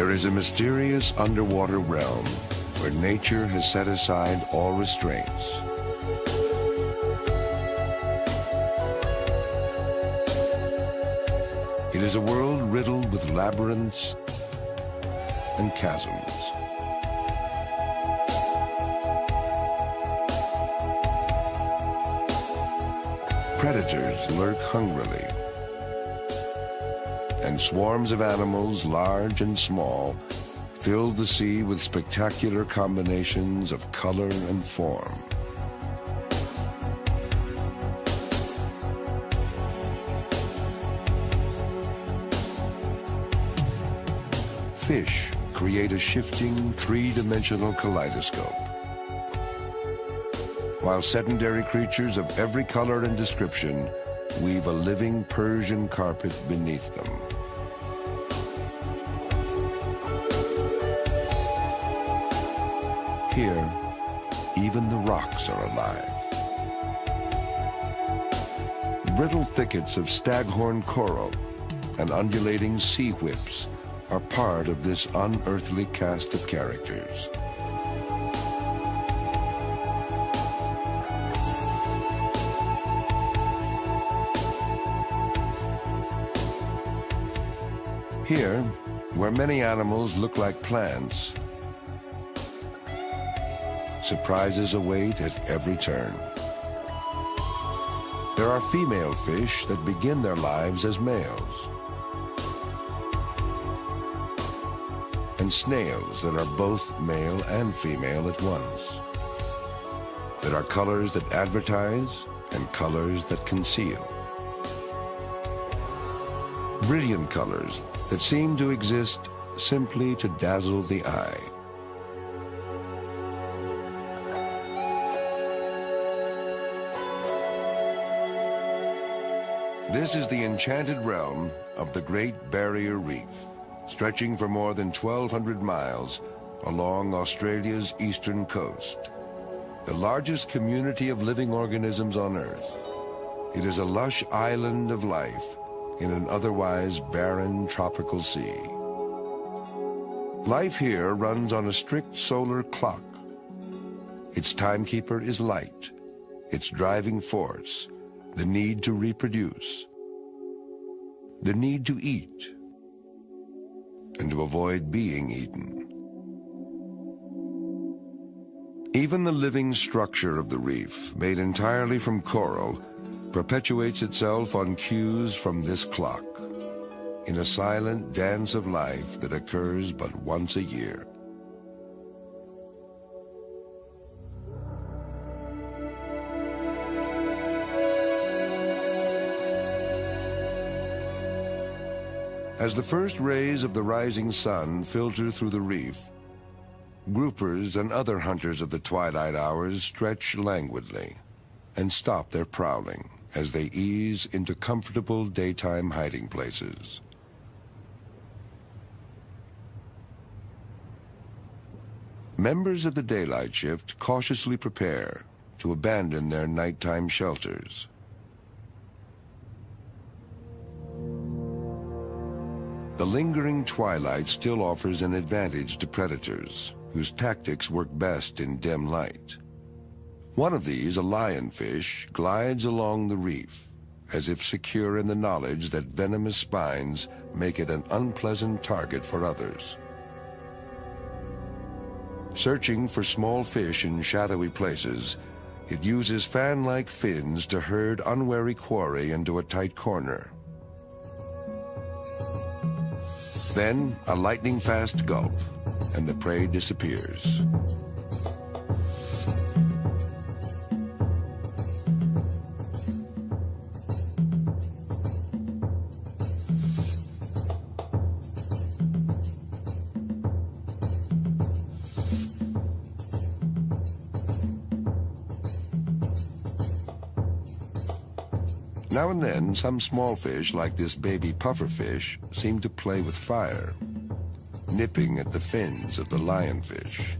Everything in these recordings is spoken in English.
There is a mysterious underwater realm where nature has set aside all restraints. It is a world riddled with labyrinths and chasms. Predators lurk hungrily, and swarms of animals, large and small, fill the sea with spectacular combinations of color and form. Fish create a shifting, three-dimensional kaleidoscope, while sedentary creatures of every color and description weave a living Persian carpet beneath them. Here, even the rocks are alive. Brittle thickets of staghorn coral and undulating sea whips are part of this unearthly cast of characters. Here, where many animals look like plants, surprises await at every turn. There are female fish that begin their lives as males, and snails that are both male and female at once. There are colors that advertise and colors that conceal. Brilliant colors that seem to exist simply to dazzle the eye. This is the enchanted realm of the Great Barrier Reef, stretching for more than 1,200 miles along Australia's eastern coast, the largest community of living organisms on Earth. It is a lush island of life in an otherwise barren tropical sea. Life here runs on a strict solar clock. Its timekeeper is light, its driving force, the need to reproduce, the need to eat, and to avoid being eaten. Even the living structure of the reef, made entirely from coral, perpetuates itself on cues from this clock, in a silent dance of life that occurs but once a year. As the first rays of the rising sun filter through the reef, groupers and other hunters of the twilight hours stretch languidly and stop their prowling as they ease into comfortable daytime hiding places. Members of the daylight shift cautiously prepare to abandon their nighttime shelters. The lingering twilight still offers an advantage to predators, whose tactics work best in dim light. One of these, a lionfish, glides along the reef, as if secure in the knowledge that venomous spines make it an unpleasant target for others. Searching for small fish in shadowy places, it uses fan-like fins to herd unwary quarry into a tight corner. Then, a lightning-fast gulp, and the prey disappears. Now and then, some small fish, like this baby pufferfish, seem to play with fire, nipping at the fins of the lionfish.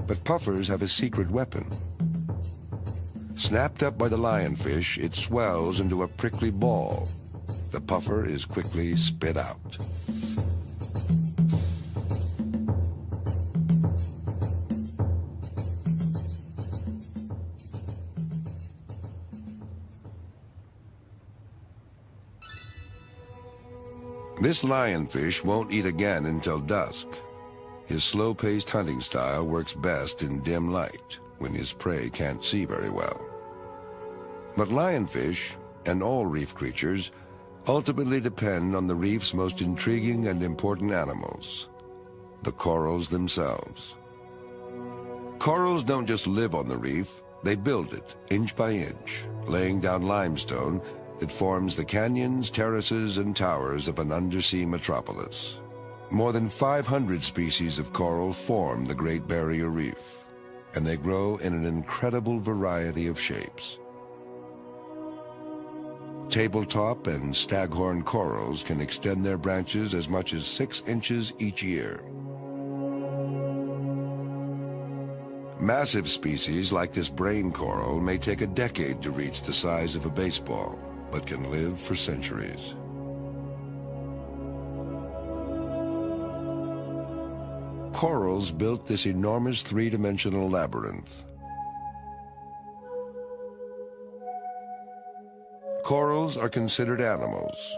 But puffers have a secret weapon. Snapped up by the lionfish, it swells into a prickly ball. The puffer is quickly spit out. This lionfish won't eat again until dusk. His slow-paced hunting style works best in dim light, when his prey can't see very well. But lionfish, and all reef creatures, ultimately depend on the reef's most intriguing and important animals, the corals themselves. Corals don't just live on the reef, they build it, inch by inch, laying down limestone that forms the canyons, terraces, and towers of an undersea metropolis. More than 500 species of coral form the Great Barrier Reef, and they grow in an incredible variety of shapes. Tabletop and staghorn corals can extend their branches as much as 6 inches each year. Massive species like this brain coral may take a decade to reach the size of a baseball, but can live for centuries. Corals built this enormous three-dimensional labyrinth. Corals are considered animals,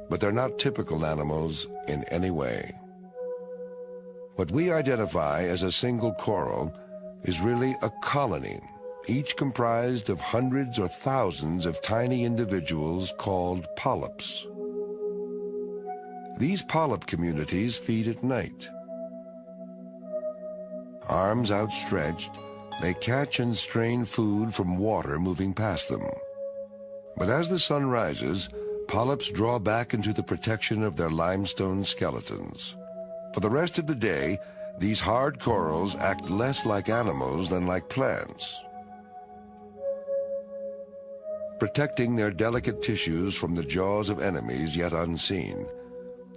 but they're not typical animals in any way. What we identify as a single coral is really a colony, each comprised of hundreds or thousands of tiny individuals called polyps. These polyp communities feed at night. Arms outstretched, they catch and strain food from water moving past them. But as the sun rises, polyps draw back into the protection of their limestone skeletons. For the rest of the day, these hard corals act less like animals than like plants, protecting their delicate tissues from the jaws of enemies yet unseen.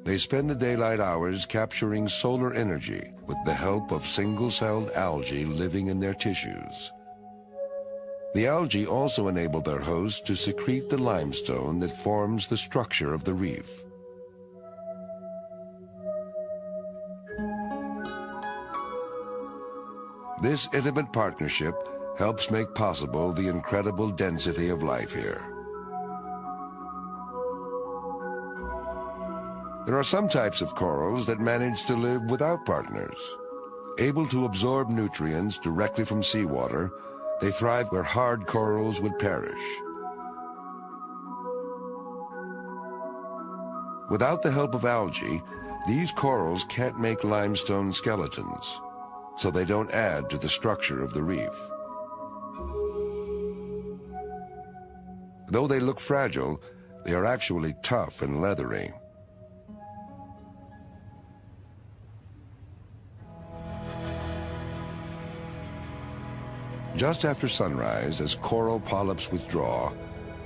They spend the daylight hours capturing solar energy with the help of single-celled algae living in their tissues. The algae also enable their hosts to secrete the limestone that forms the structure of the reef. This intimate partnership helps make possible the incredible density of life here. There are some types of corals that manage to live without partners. Able to absorb nutrients directly from seawater, they thrive where hard corals would perish. Without the help of algae, these corals can't make limestone skeletons, so they don't add to the structure of the reef. Though they look fragile, they are actually tough and leathery. Just after sunrise, as coral polyps withdraw,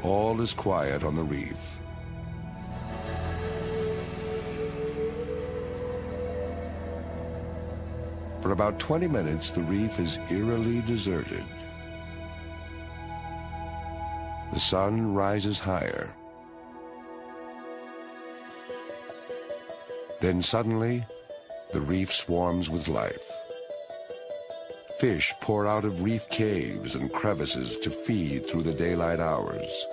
all is quiet on the reef. For about 20 minutes, the reef is eerily deserted. The sun rises higher. Then suddenly, the reef swarms with life. Fish pour out of reef caves and crevices to feed through the daylight hours.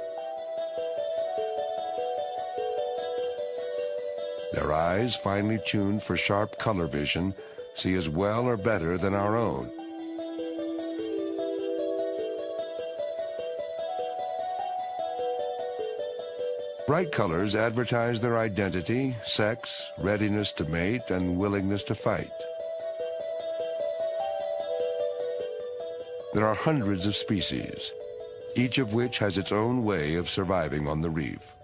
Their eyes, finely tuned for sharp color vision, see as well or better than our own. Bright colors advertise their identity, sex, readiness to mate, and willingness to fight. There are hundreds of species, each of which has its own way of surviving on the reef.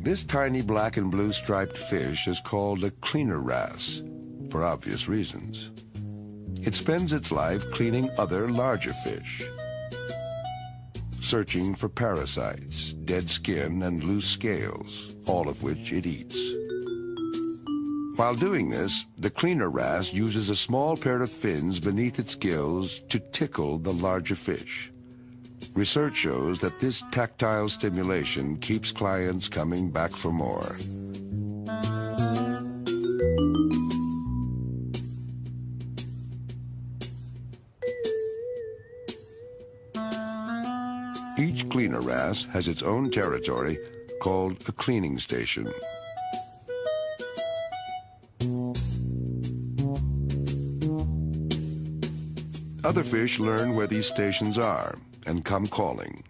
This tiny black and blue striped fish is called a cleaner wrasse, for obvious reasons. It spends its life cleaning other larger fish, searching for parasites, dead skin, and loose scales, all of which it eats. While doing this, the cleaner wrasse uses a small pair of fins beneath its gills to tickle the larger fish. Research shows that this tactile stimulation keeps clients coming back for more. Each cleaner wrasse has its own territory called a cleaning station. Other fish learn where these stations are and come calling,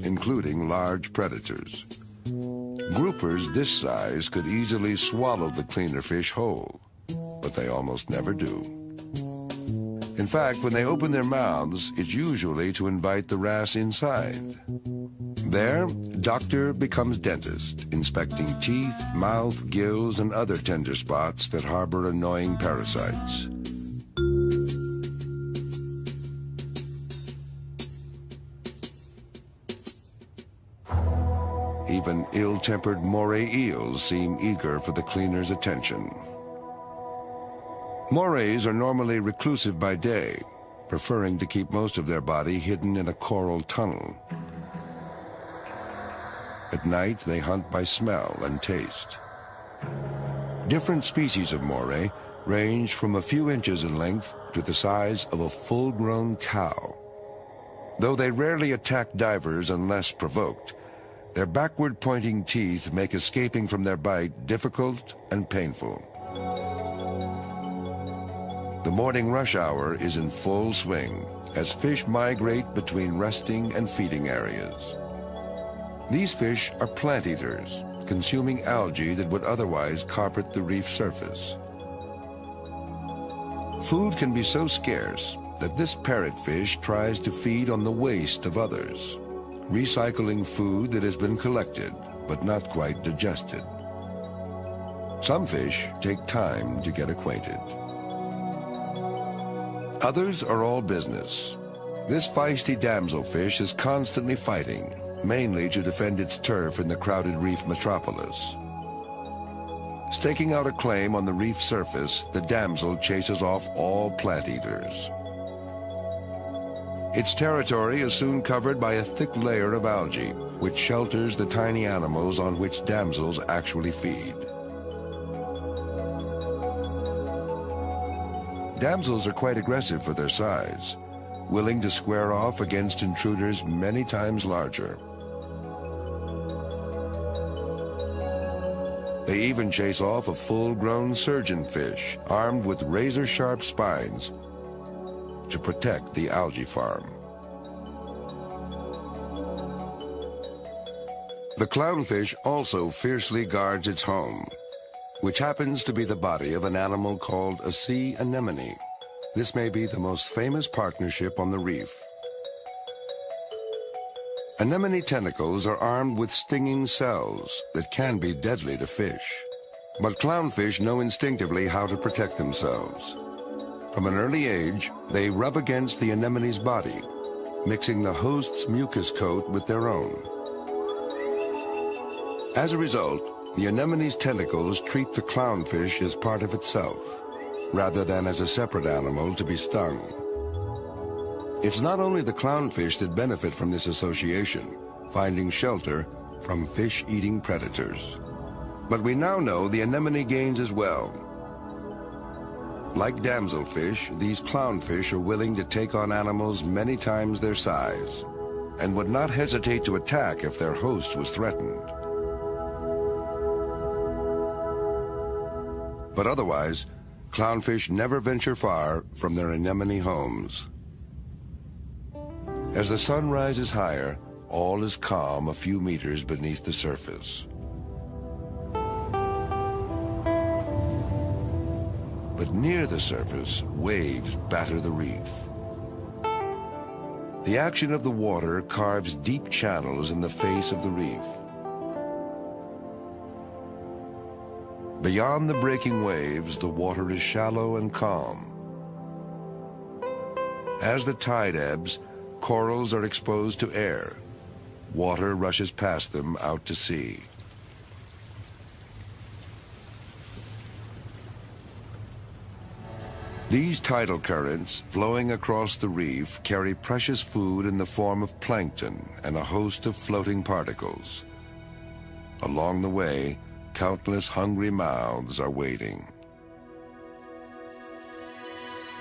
including large predators. Groupers this size could easily swallow the cleaner fish whole, but they almost never do. In fact, when they open their mouths, it's usually to invite the wrasse inside. There, doctor becomes dentist, inspecting teeth, mouth, gills, and other tender spots that harbor annoying parasites. Even ill-tempered moray eels seem eager for the cleaner's attention. Morays are normally reclusive by day, preferring to keep most of their body hidden in a coral tunnel. At night, they hunt by smell and taste. Different species of moray range from a few inches in length to the size of a full-grown cow. Though they rarely attack divers unless provoked, their backward-pointing teeth make escaping from their bite difficult and painful. The morning rush hour is in full swing as fish migrate between resting and feeding areas. These fish are plant eaters, consuming algae that would otherwise carpet the reef surface. Food can be so scarce that this parrotfish tries to feed on the waste of others, recycling food that has been collected but not quite digested. Some fish take time to get acquainted. Others are all business. This feisty damselfish is constantly fighting, mainly to defend its turf in the crowded reef metropolis. Staking out a claim on the reef surface, the damsel chases off all plant eaters. Its territory is soon covered by a thick layer of algae, which shelters the tiny animals on which damsels actually feed. Damsels are quite aggressive for their size, willing to square off against intruders many times larger. They even chase off a full-grown surgeonfish armed with razor-sharp spines to protect the algae farm. The clownfish also fiercely guards its home, which happens to be the body of an animal called a sea anemone. This may be the most famous partnership on the reef. Anemone tentacles are armed with stinging cells that can be deadly to fish. But clownfish know instinctively how to protect themselves. From an early age, they rub against the anemone's body, mixing the host's mucus coat with their own. As a result, the anemone's tentacles treat the clownfish as part of itself, rather than as a separate animal to be stung. It's not only the clownfish that benefit from this association, finding shelter from fish-eating predators. But we now know the anemone gains as well. Like damselfish, these clownfish are willing to take on animals many times their size, and would not hesitate to attack if their host was threatened. But otherwise, clownfish never venture far from their anemone homes. As the sun rises higher, all is calm a few meters beneath the surface. But near the surface, waves batter the reef. The action of the water carves deep channels in the face of the reef. Beyond the breaking waves, the water is shallow and calm. As the tide ebbs, corals are exposed to air. Water rushes past them out to sea. These tidal currents flowing across the reef carry precious food in the form of plankton and a host of floating particles. Along the way, countless hungry mouths are waiting.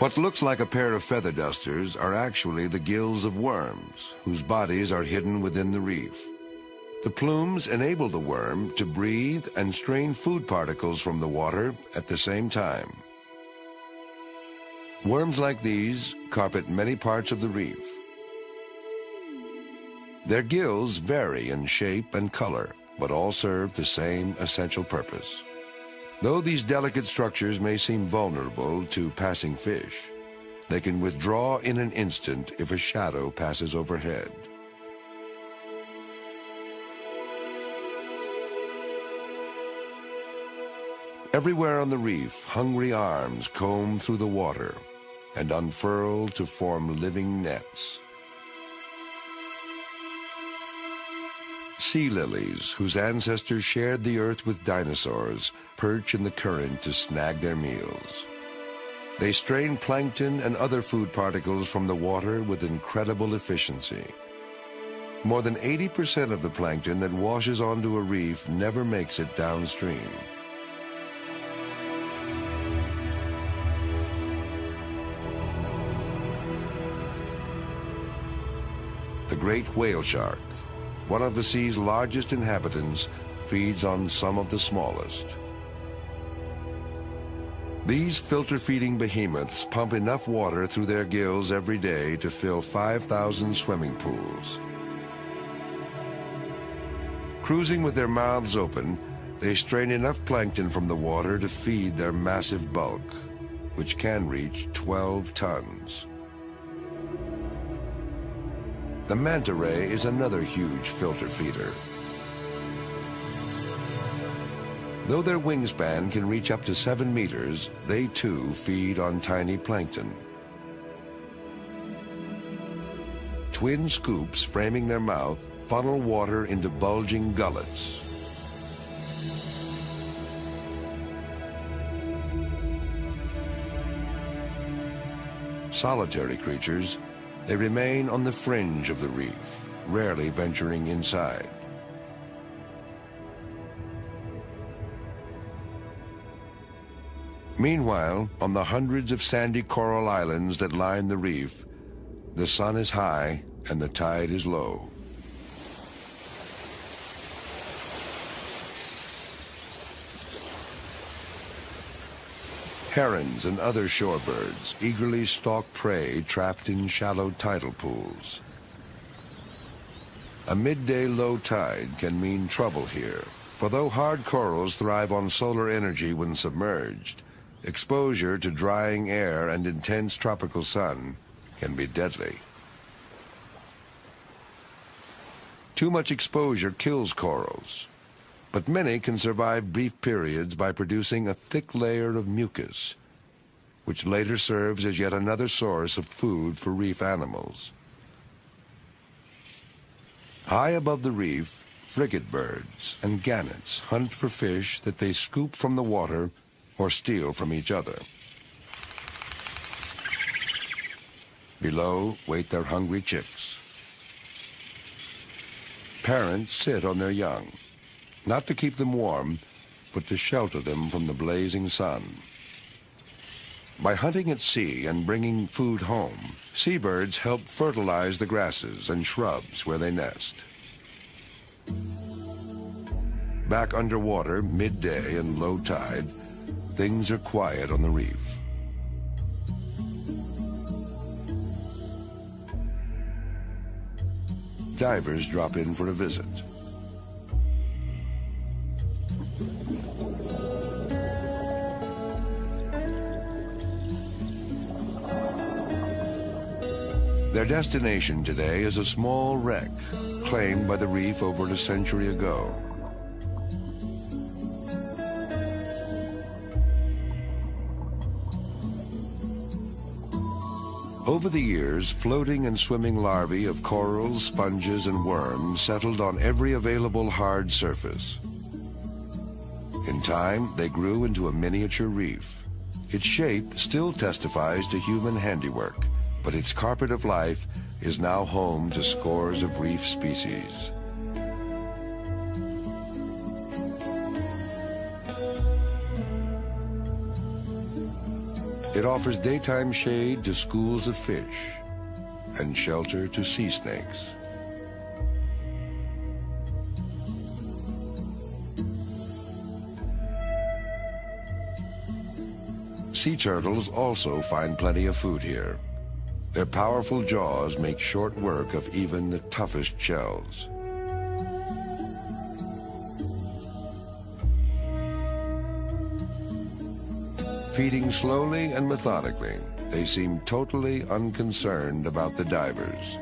What looks like a pair of feather dusters are actually the gills of worms, whose bodies are hidden within the reef. The plumes enable the worm to breathe and strain food particles from the water at the same time. Worms like these carpet many parts of the reef. Their gills vary in shape and color, but all serve the same essential purpose. Though these delicate structures may seem vulnerable to passing fish, they can withdraw in an instant if a shadow passes overhead. Everywhere on the reef, hungry arms comb through the water and unfurl to form living nets. Sea lilies, whose ancestors shared the earth with dinosaurs, perch in the current to snag their meals. They strain plankton and other food particles from the water with incredible efficiency. More than 80% of the plankton that washes onto a reef never makes it downstream. The great whale shark, one of the sea's largest inhabitants, feeds on some of the smallest. These filter-feeding behemoths pump enough water through their gills every day to fill 5,000 swimming pools. Cruising with their mouths open, they strain enough plankton from the water to feed their massive bulk, which can reach 12 tons. The manta ray is another huge filter feeder. Though their wingspan can reach up to 7 meters, they too feed on tiny plankton. Twin scoops framing their mouth funnel water into bulging gullets. Solitary creatures, they remain on the fringe of the reef, rarely venturing inside. Meanwhile, on the hundreds of sandy coral islands that line the reef, the sun is high and the tide is low. Herons and other shorebirds eagerly stalk prey trapped in shallow tidal pools. A midday low tide can mean trouble here, for though hard corals thrive on solar energy when submerged, exposure to drying air and intense tropical sun can be deadly. Too much exposure kills corals, but many can survive brief periods by producing a thick layer of mucus, which later serves as yet another source of food for reef animals. High above the reef, frigate birds and gannets hunt for fish that they scoop from the water or steal from each other. Below wait their hungry chicks. Parents sit on their young, not to keep them warm, but to shelter them from the blazing sun. By hunting at sea and bringing food home, seabirds help fertilize the grasses and shrubs where they nest. Back underwater, midday and low tide, things are quiet on the reef. Divers drop in for a visit. Their destination today is a small wreck claimed by the reef over a century ago. Over the years, floating and swimming larvae of corals, sponges, and worms settled on every available hard surface. In time, they grew into a miniature reef. Its shape still testifies to human handiwork, but its carpet of life is now home to scores of reef species. It offers daytime shade to schools of fish and shelter to sea snakes. Sea turtles also find plenty of food here. Their powerful jaws make short work of even the toughest shells. Feeding slowly and methodically, they seem totally unconcerned about the divers.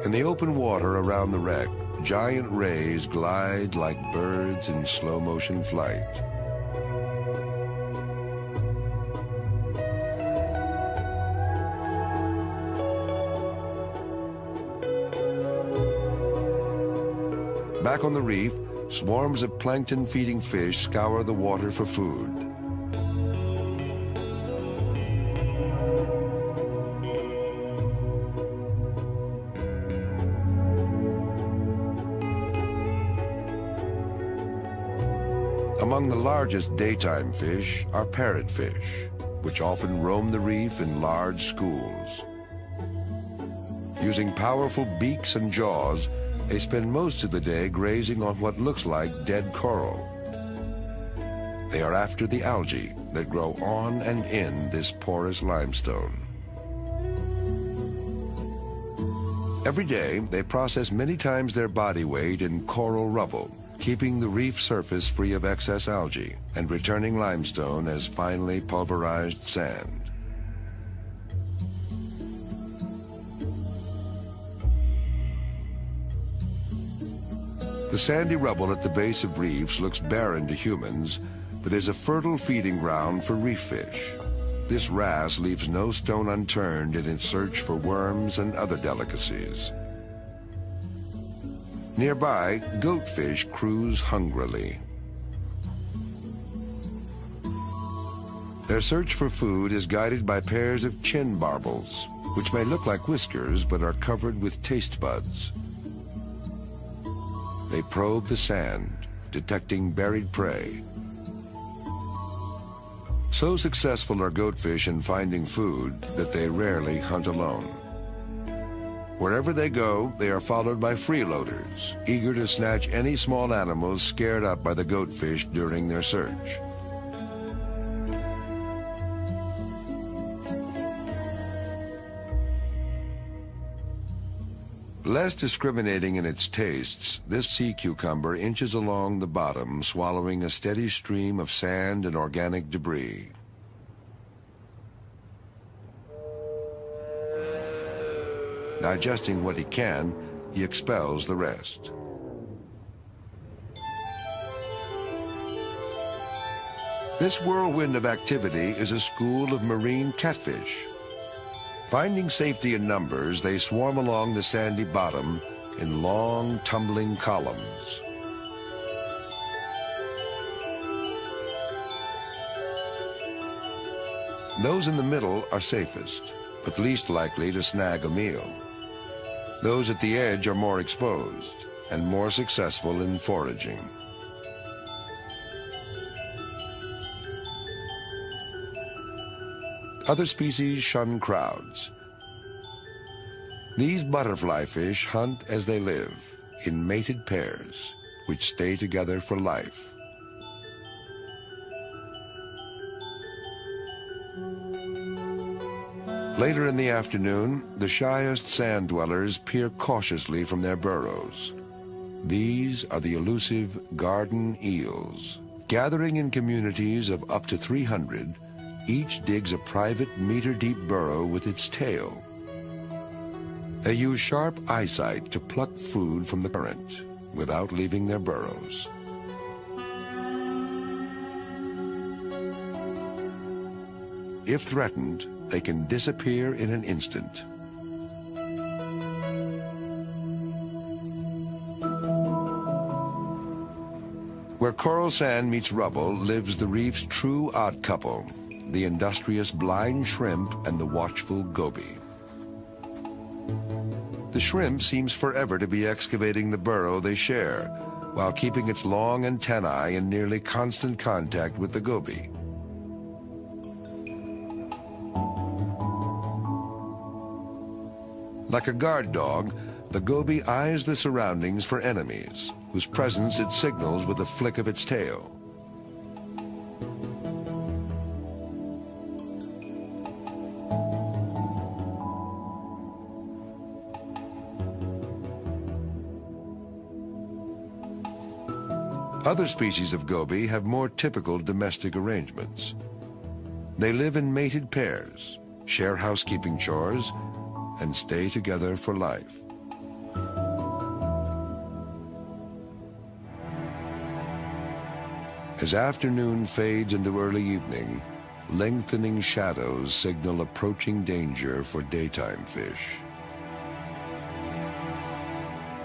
In the open water around the wreck, giant rays glide like birds in slow-motion flight. Back on the reef, swarms of plankton-feeding fish scour the water for food. Among the largest daytime fish are parrotfish, which often roam the reef in large schools. Using powerful beaks and jaws, they spend most of the day grazing on what looks like dead coral. They are after the algae that grow on and in this porous limestone. Every day, they process many times their body weight in coral rubble, keeping the reef surface free of excess algae and returning limestone as finely pulverized sand. The sandy rubble at the base of reefs looks barren to humans, but is a fertile feeding ground for reef fish. This wrasse leaves no stone unturned in its search for worms and other delicacies. Nearby, goatfish cruise hungrily. Their search for food is guided by pairs of chin barbels, which may look like whiskers but are covered with taste buds. They probe the sand, detecting buried prey. So successful are goatfish in finding food that they rarely hunt alone. Wherever they go, they are followed by freeloaders, eager to snatch any small animals scared up by the goatfish during their search. Less discriminating in its tastes, this sea cucumber inches along the bottom, swallowing a steady stream of sand and organic debris. Digesting what he can, he expels the rest. This whirlwind of activity is a school of marine catfish. Finding safety in numbers, they swarm along the sandy bottom in long, tumbling columns. Those in the middle are safest, but least likely to snag a meal. Those at the edge are more exposed and more successful in foraging. Other species shun crowds. These butterfly fish hunt as they live, in mated pairs, which stay together for life. Later in the afternoon, the shyest sand dwellers peer cautiously from their burrows. These are the elusive garden eels. Gathering in communities of up to 300, each digs a private meter-deep burrow with its tail. They use sharp eyesight to pluck food from the current without leaving their burrows. If threatened, they can disappear in an instant. Where coral sand meets rubble lives the reef's true odd couple, the industrious blind shrimp and the watchful goby. The shrimp seems forever to be excavating the burrow they share, while keeping its long antennae in nearly constant contact with the goby. Like a guard dog, the goby eyes the surroundings for enemies, whose presence it signals with a flick of its tail. Other species of goby have more typical domestic arrangements. They live in mated pairs, share housekeeping chores, and stay together for life. As afternoon fades into early evening, lengthening shadows signal approaching danger for daytime fish.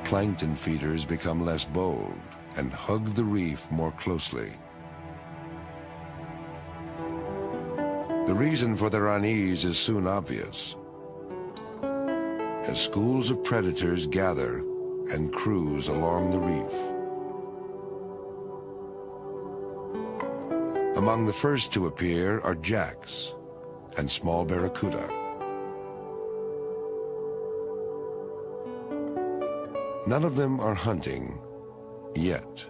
Plankton feeders become less bold and hug the reef more closely. The reason for their unease is soon obvious, as schools of predators gather and cruise along the reef. Among the first to appear are jacks and small barracuda. None of them are hunting yet.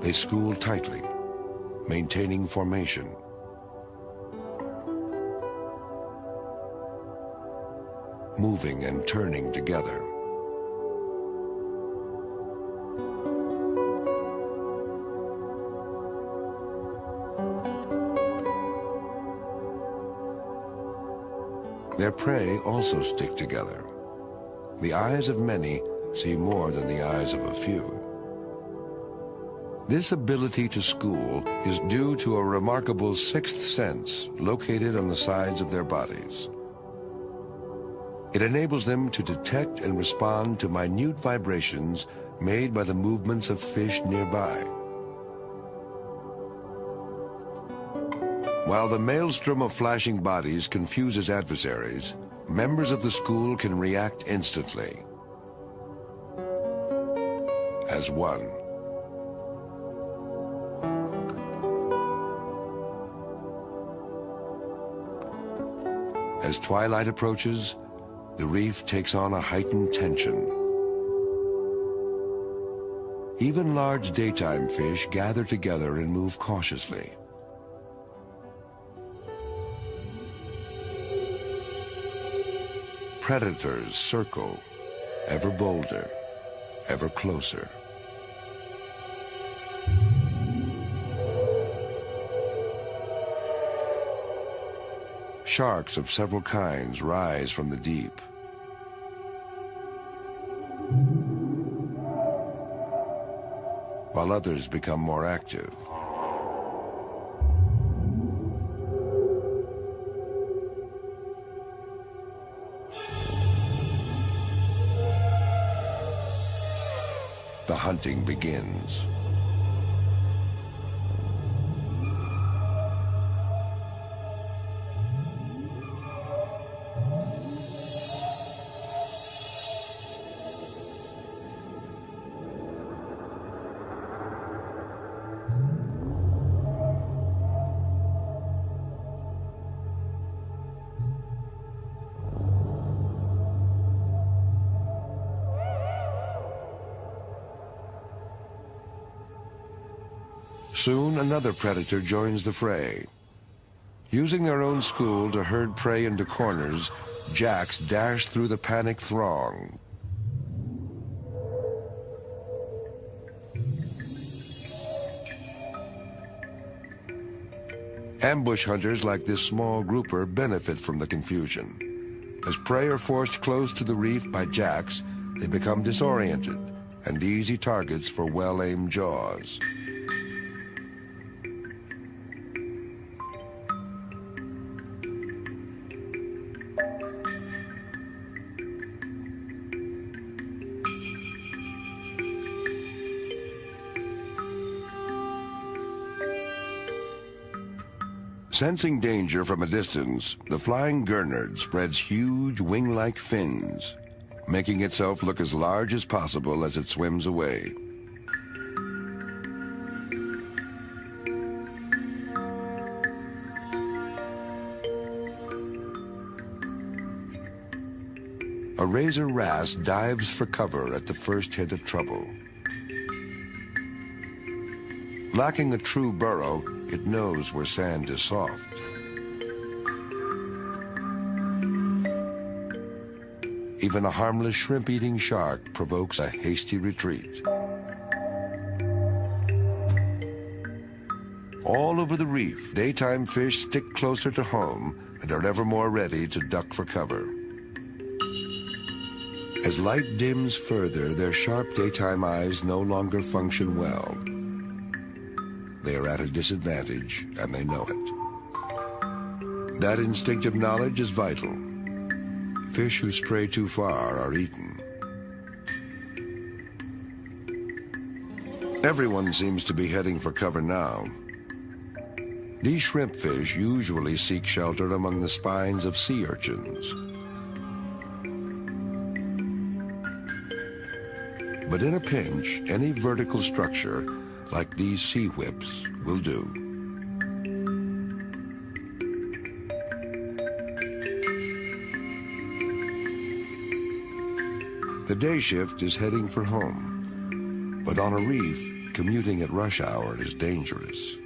They school tightly, maintaining formation. Moving and turning together. Their prey also stick together. The eyes of many see more than the eyes of a few. This ability to school is due to a remarkable sixth sense located on the sides of their bodies. It enables them to detect and respond to minute vibrations made by the movements of fish nearby. While the maelstrom of flashing bodies confuses adversaries, members of the school can react instantly as one. As twilight approaches, the reef takes on a heightened tension. Even large daytime fish gather together and move cautiously. Predators circle, ever bolder, ever closer. Sharks of several kinds rise from the deep. While others become more active. The hunting begins. Soon another predator joins the fray. Using their own school to herd prey into corners, jacks dash through the panicked throng. Ambush hunters like this small grouper benefit from the confusion. As prey are forced close to the reef by jacks, they become disoriented and easy targets for well-aimed jaws. Sensing danger from a distance, the flying gurnard spreads huge wing-like fins, making itself look as large as possible as it swims away. A razor wrasse dives for cover at the first hint of trouble. Lacking a true burrow, it knows where sand is soft. Even a harmless shrimp-eating shark provokes a hasty retreat. All over the reef, daytime fish stick closer to home and are ever more ready to duck for cover. As light dims further, their sharp daytime eyes no longer function well. They are at a disadvantage, and they know it. That instinctive knowledge is vital. Fish who stray too far are eaten. Everyone seems to be heading for cover now. These shrimp fish usually seek shelter among the spines of sea urchins. But in a pinch, any vertical structure, like these sea whips, will do. The day shift is heading for home, but on a reef, commuting at rush hour is dangerous.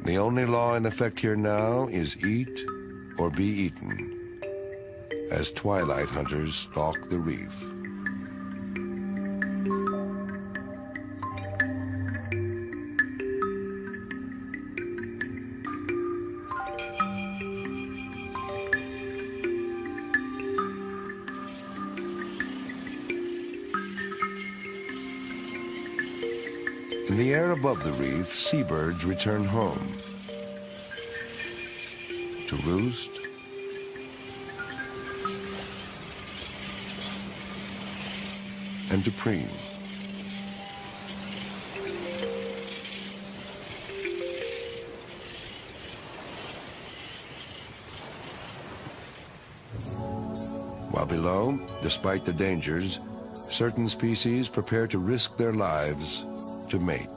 The only law in effect here now is eat or be eaten, as twilight hunters stalk the reef. In the air above the reef, seabirds return home to roost and to preen. While below, despite the dangers, certain species prepare to risk their lives to mate.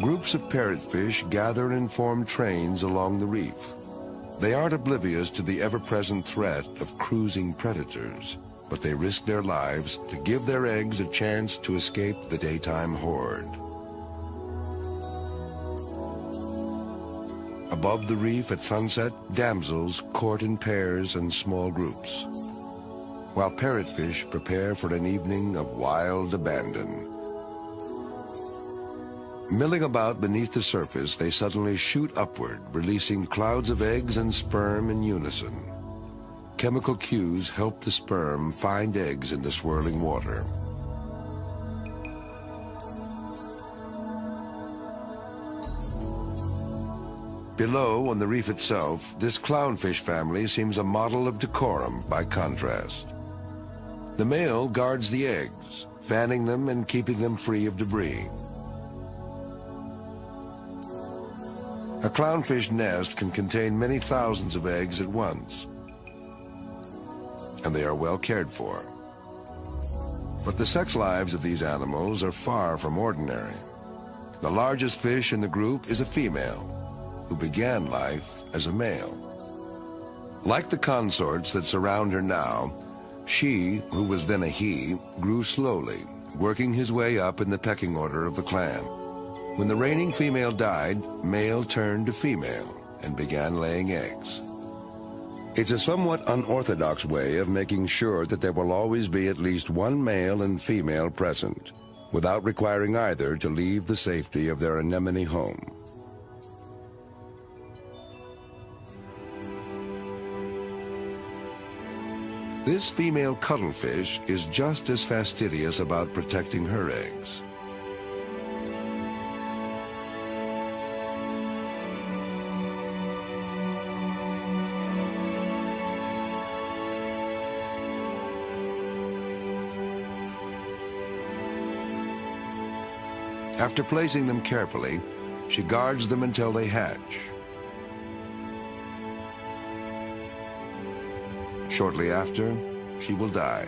Groups of parrotfish gather and form trains along the reef. They aren't oblivious to the ever-present threat of cruising predators, but they risk their lives to give their eggs a chance to escape the daytime horde. Above the reef at sunset, damsels court in pairs and small groups, while parrotfish prepare for an evening of wild abandon. Milling about beneath the surface, they suddenly shoot upward, releasing clouds of eggs and sperm in unison. Chemical cues help the sperm find eggs in the swirling water. Below, on the reef itself, this clownfish family seems a model of decorum by contrast. The male guards the eggs, fanning them and keeping them free of debris. A clownfish nest can contain many thousands of eggs at once, and they are well cared for. But the sex lives of these animals are far from ordinary. The largest fish in the group is a female, who began life as a male. Like the consorts that surround her now, she, who was then a he, grew slowly, working his way up in the pecking order of the clan. When the reigning female died, male turned to female and began laying eggs. It's a somewhat unorthodox way of making sure that there will always be at least one male and female present, without requiring either to leave the safety of their anemone home. This female cuttlefish is just as fastidious about protecting her eggs. After placing them carefully, she guards them until they hatch. Shortly after, she will die.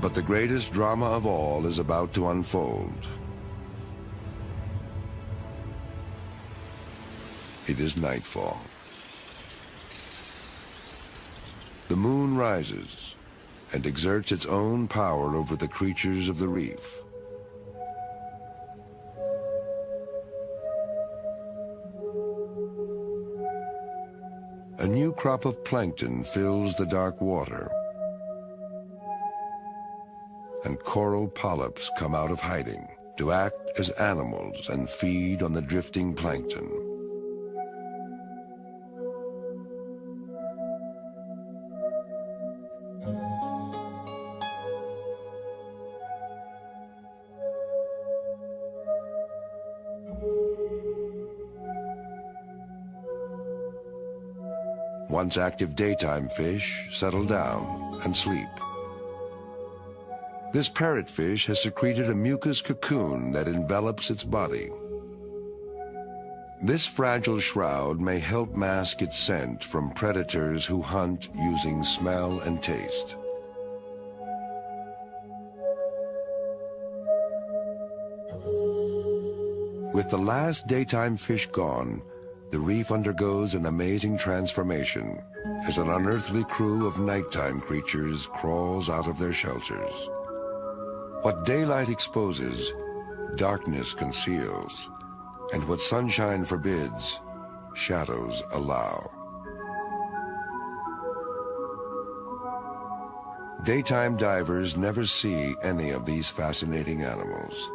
But the greatest drama of all is about to unfold. It is nightfall. The moon rises and exerts its own power over the creatures of the reef. A new crop of plankton fills the dark water, and coral polyps come out of hiding to act as animals and feed on the drifting plankton. Once active daytime fish settle down and sleep. This parrotfish has secreted a mucus cocoon that envelops its body. This fragile shroud may help mask its scent from predators who hunt using smell and taste. With the last daytime fish gone, the reef undergoes an amazing transformation as an unearthly crew of nighttime creatures crawls out of their shelters. What daylight exposes, darkness conceals, and what sunshine forbids, shadows allow. Daytime divers never see any of these fascinating animals.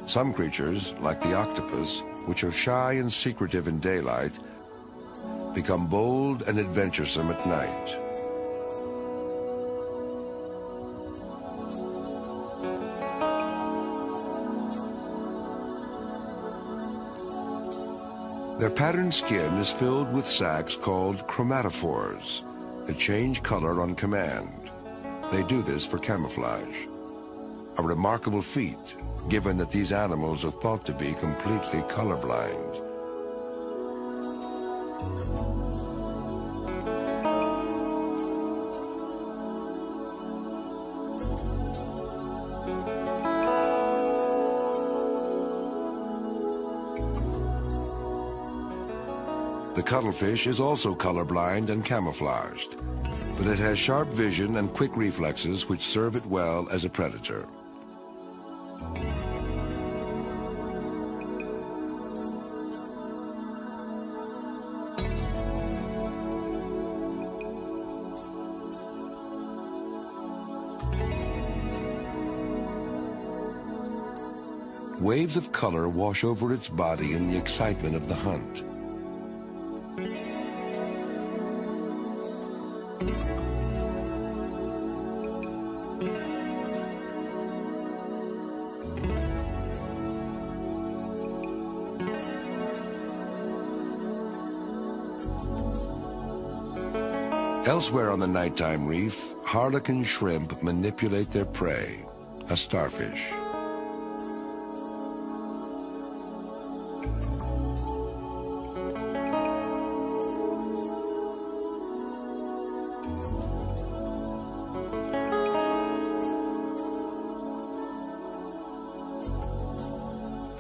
Some creatures, like the octopus, which are shy and secretive in daylight, become bold and adventuresome at night. Their patterned skin is filled with sacs called chromatophores that change color on command. They do this for camouflage. A remarkable feat, given that these animals are thought to be completely colorblind. The cuttlefish is also colorblind and camouflaged, but it has sharp vision and quick reflexes which serve it well as a predator. Waves of color wash over its body in the excitement of the hunt. Elsewhere on the nighttime reef, harlequin shrimp manipulate their prey, a starfish.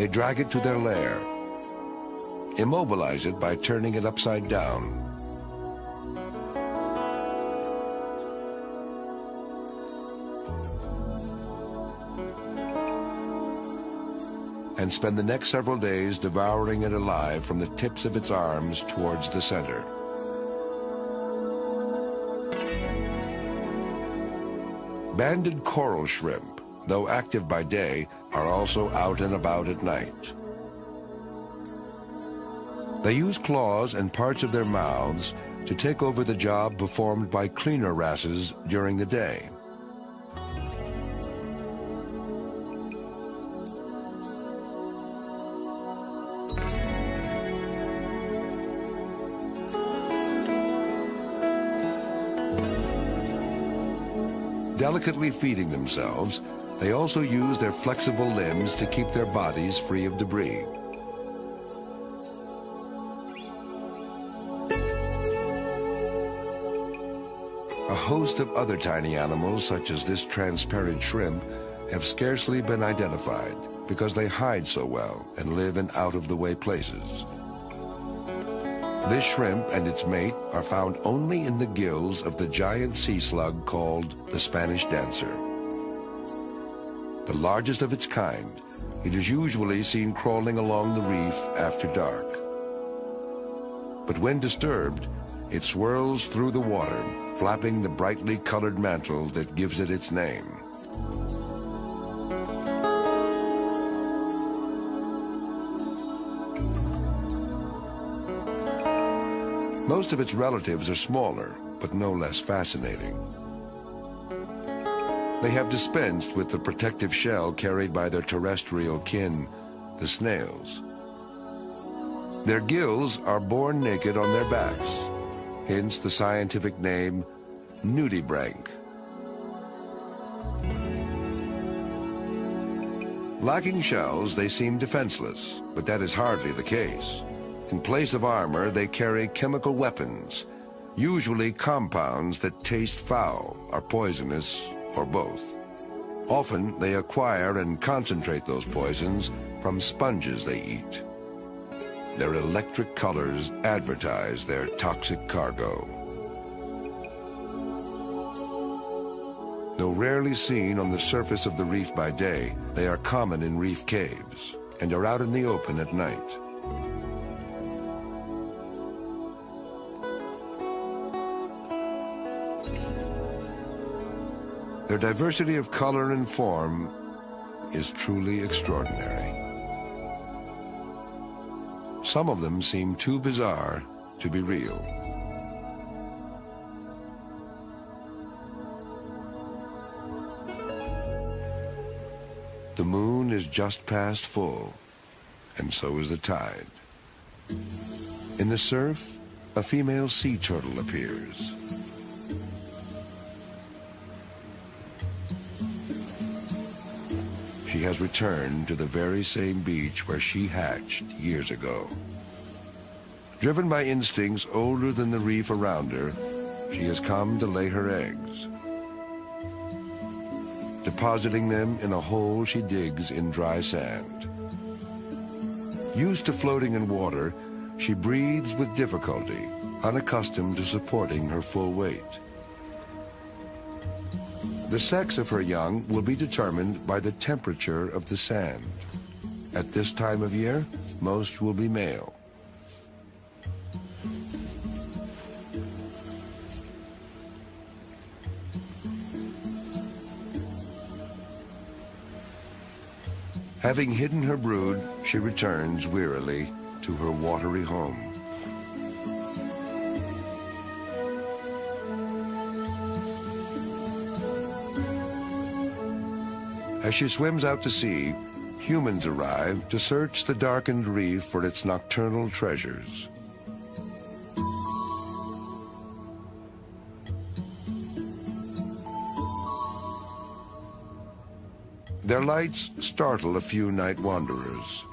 They drag it to their lair, immobilize it by turning it upside down, and spend the next several days devouring it alive from the tips of its arms towards the center. Banded coral shrimp, though active by day, are also out and about at night. They use claws and parts of their mouths to take over the job performed by cleaner wrasses during the day. Delicately feeding themselves, they also use their flexible limbs to keep their bodies free of debris. A host of other tiny animals, such as this transparent shrimp, have scarcely been identified because they hide so well and live in out-of-the-way places. This shrimp and its mate are found only in the gills of the giant sea slug called the Spanish dancer. The largest of its kind, it is usually seen crawling along the reef after dark. But when disturbed, it swirls through the water, flapping the brightly colored mantle that gives it its name. Most of its relatives are smaller, but no less fascinating. They have dispensed with the protective shell carried by their terrestrial kin, the snails. Their gills are born naked on their backs, hence the scientific name nudibranch. Lacking shells, they seem defenseless, but that is hardly the case. In place of armor, they carry chemical weapons, usually compounds that taste foul, are poisonous, or both. Often, they acquire and concentrate those poisons from sponges they eat. Their electric colors advertise their toxic cargo. Though rarely seen on the surface of the reef by day, they are common in reef caves and are out in the open at night. Their diversity of color and form is truly extraordinary. Some of them seem too bizarre to be real. The moon is just past full, and so is the tide. In the surf, a female sea turtle appears. She has returned to the very same beach where she hatched years ago. Driven by instincts older than the reef around her, she has come to lay her eggs, depositing them in a hole she digs in dry sand. Used to floating in water, she breathes with difficulty, unaccustomed to supporting her full weight. The sex of her young will be determined by the temperature of the sand. At this time of year, most will be male. Having hidden her brood, she returns wearily to her watery home. As she swims out to sea, humans arrive to search the darkened reef for its nocturnal treasures. Their lights startle a few night wanderers.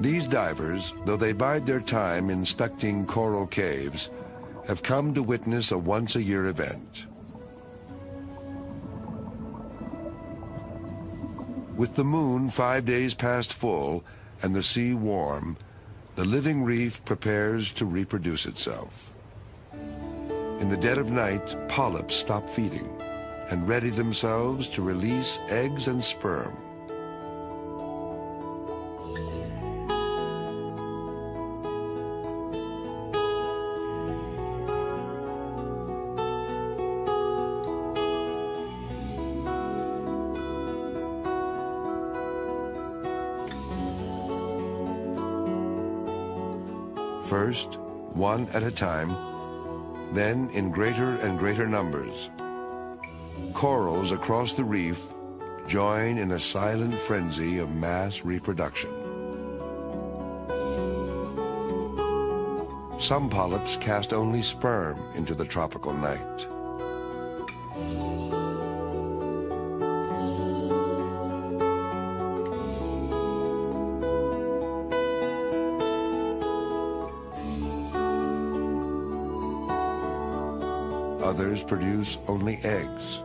These divers, though they bide their time inspecting coral caves, have come to witness a once-a-year event. With the moon 5 days past full and the sea warm, the living reef prepares to reproduce itself. In the dead of night, polyps stop feeding and ready themselves to release eggs and sperm. First, one at a time, then in greater and greater numbers. Corals across the reef join in a silent frenzy of mass reproduction. Some polyps cast only sperm into the tropical night. Others produce only eggs.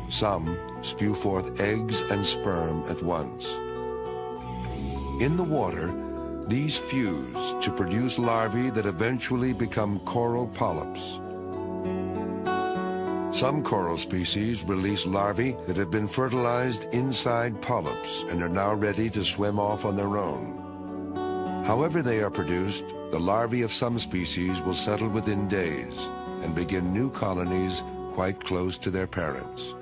Some spew forth eggs and sperm at once. In the water, these fuse to produce larvae that eventually become coral polyps. Some coral species release larvae that have been fertilized inside polyps and are now ready to swim off on their own. However they are produced, the larvae of some species will settle within days and begin new colonies quite close to their parents.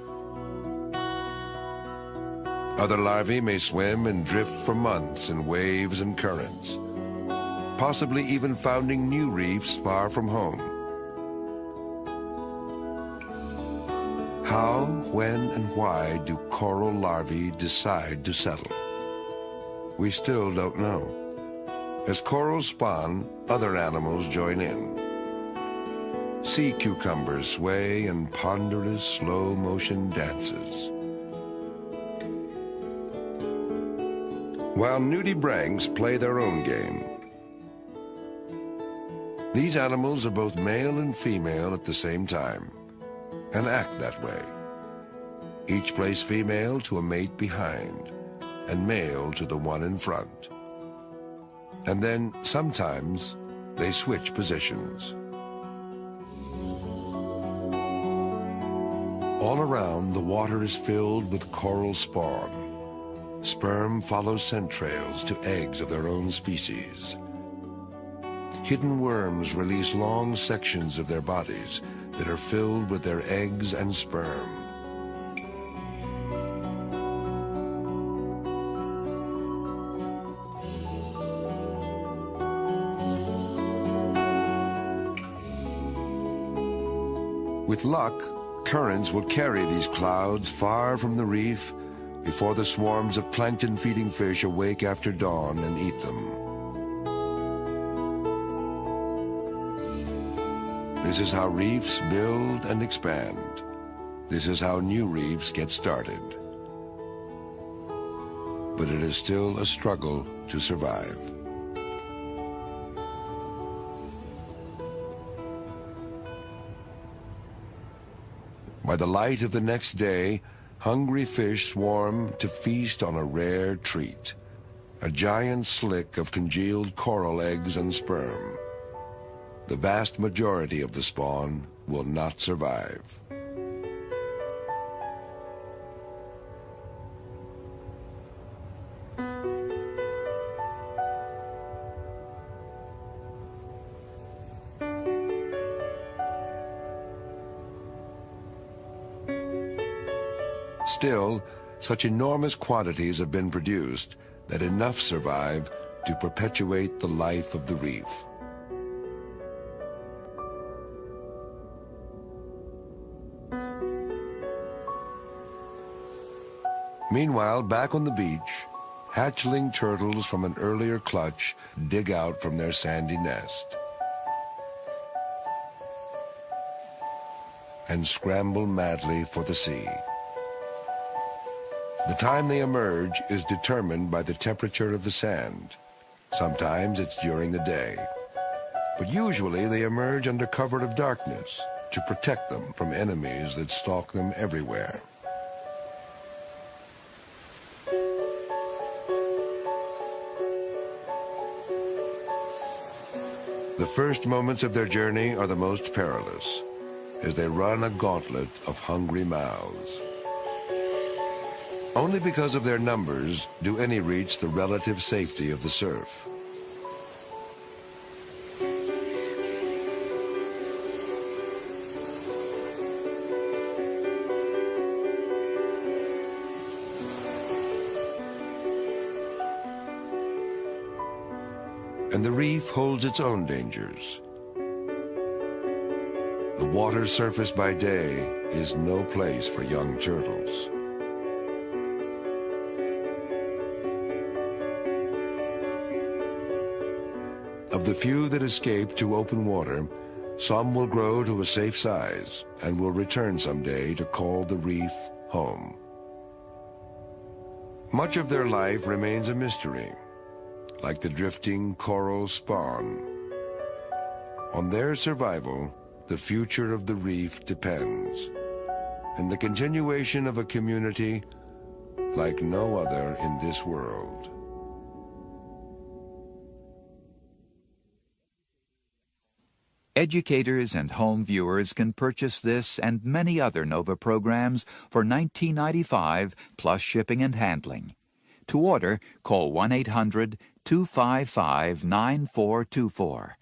Other larvae may swim and drift for months in waves and currents, possibly even founding new reefs far from home. How, when, and why do coral larvae decide to settle? We still don't know. As corals spawn, other animals join in. Sea cucumbers sway in ponderous, slow-motion dances, while nudibranchs play their own game. These animals are both male and female at the same time, and act that way. Each plays female to a mate behind, and male to the one in front. And then, sometimes, they switch positions. All around, the water is filled with coral spawn. Sperm follows scent trails to eggs of their own species. Hidden worms release long sections of their bodies that are filled with their eggs and sperm. With luck, currents will carry these clouds far from the reef before the swarms of plankton-feeding fish awake after dawn and eat them. This is how reefs build and expand. This is how new reefs get started. But it is still a struggle to survive. By the light of the next day, hungry fish swarm to feast on a rare treat, a giant slick of congealed coral eggs and sperm. The vast majority of the spawn will not survive. Still, such enormous quantities have been produced that enough survive to perpetuate the life of the reef. Meanwhile, back on the beach, hatchling turtles from an earlier clutch dig out from their sandy nest and scramble madly for the sea. The time they emerge is determined by the temperature of the sand. Sometimes it's during the day, but usually they emerge under cover of darkness to protect them from enemies that stalk them everywhere. The first moments of their journey are the most perilous, as they run a gauntlet of hungry mouths. Only because of their numbers do any reach the relative safety of the surf. And the reef holds its own dangers. The water's surface by day is no place for young turtles. Of the few that escape to open water, some will grow to a safe size and will return someday to call the reef home. Much of their life remains a mystery, like the drifting coral spawn. On their survival, the future of the reef depends, and the continuation of a community like no other in this world. Educators and home viewers can purchase this and many other NOVA programs for $19.95 plus shipping and handling. To order, call 1-800-255-9424.